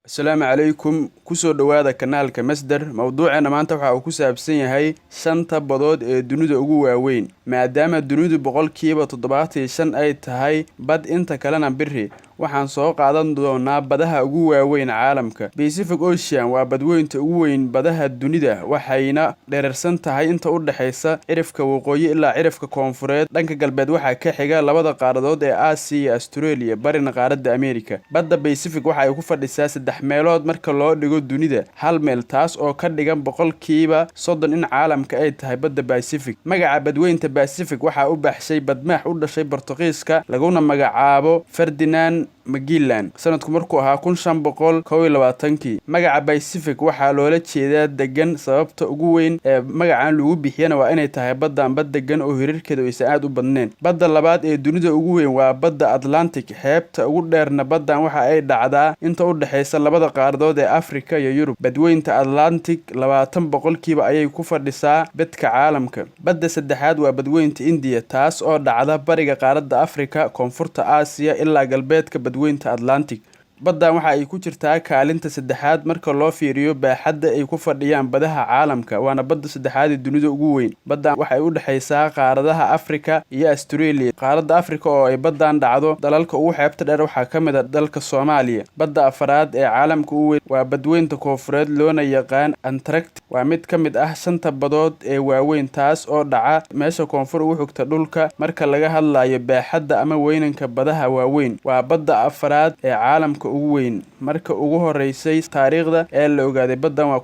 السلام عليكم kusoo dhawaada kanaalka Masdar mawduuceena maanta waxa uu ku saabsan yahay shanta badood ee dunida ugu waaweyn maadaama dunidu boqolkiiba 75 ay tahay bad inta kalena biri waxaan soo qaadan doonaa badaha ugu waaweyn caalamka Pacific Ocean waa badweynta ugu weyn badaha dunida waxayna dheerarsan tahay inta u dhaxaysa cirifka waqooyi ilaa cirifka koonfureed dhanka galbeed waxa ka xiga labada qaaradood ee Aasiya iyo Australia barina qaaradda America badda Pacific waxa ay ku fadhisaa 3 meelood marka loo dhigo dunida hal meel taas oo ka dhigan boqolkiiba 30 in caalamka ay tahay badda Pacific magaca badweynta Pacific waxa uu baxshay badmaax u dhashay Boortaqiiska laguna magacaabo Ferdinand Magellan sanadku markuu ahaa 1521 magaca Pacific waxa loola jeedaa degan sababta ugu weyn ee magacan lagu bixiyana waa inay tahay baddan bad degan oo hirarkeedu ay aad u badneen badda labaad ee dunida ugu weyn waa badda Atlantic xeebta ugu dheerna baddan waxa ay dhacdaa inta u dhaxaysa labada qaaradood ee Afrika iyo Yurub badweynta Atlantic 20% ayay ku fadhisaa badka caalamka badda saddexaad waa badweynta India taas oo dhacda bariga qaaradda Afrika koonfurta Aasiya ilaa galbeedka badweynta Atlantic baddan waxa ay ku jirtaa kaalinta saddexaad marka loo fiiriyo baaxadda ay ku fadhiyaan badaha caalamka waana badda saddexaad ee dunida ugu weyn baddan waxa ay u dhaxaysaa qaaradaha Afrika iyo Australia qaaradda Afrika oo ay baddan dhacdo dalalka ugu xeebta dheer waxa kamid ah dalka Soomaaliya badda afraad ee caalamka ugu weyn waa badweynta koonfureed loona yaqaan Antarctic waa mid kamid ah shanta badood ee waaweyn taas oo dhaca meesha koonfur ugu xigta dhulka marka laga hadlayo baaxadda ama weynanka badaha waaweyn waa badda afraad ee caalamka ugu weyn marka ugu horeysay taariikhda ee la ogaaday baddan waa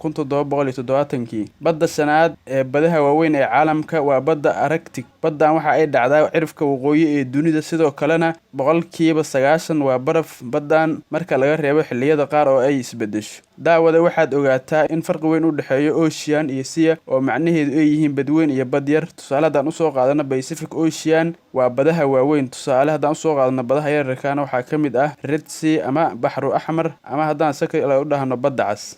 1770 badda shanaad ee badaha waaweyn ee caalamka waa badda Arctic baddan waxa ay dhacdaa cirifka waqooyi ee dunida sidoo kalena boqolkiiba 90 waa baraf baddan marka laga reebo xilliyada qaar oo ay isbedesho daawada waxaad ogaataa in farqi weyn u dhaxeeyo Ocean iyo Sea oo macnaheedu ay yihiin badweyn iyo bad yar tusaale hadaan u soo qaadano Pacific Ocean waa badaha waaweyn tusaale hadaan u soo qaadano badaha yararkaana waxa kamid ah Red Sea ama Baxru Axmar ama hadaan saka u dhahno badda cas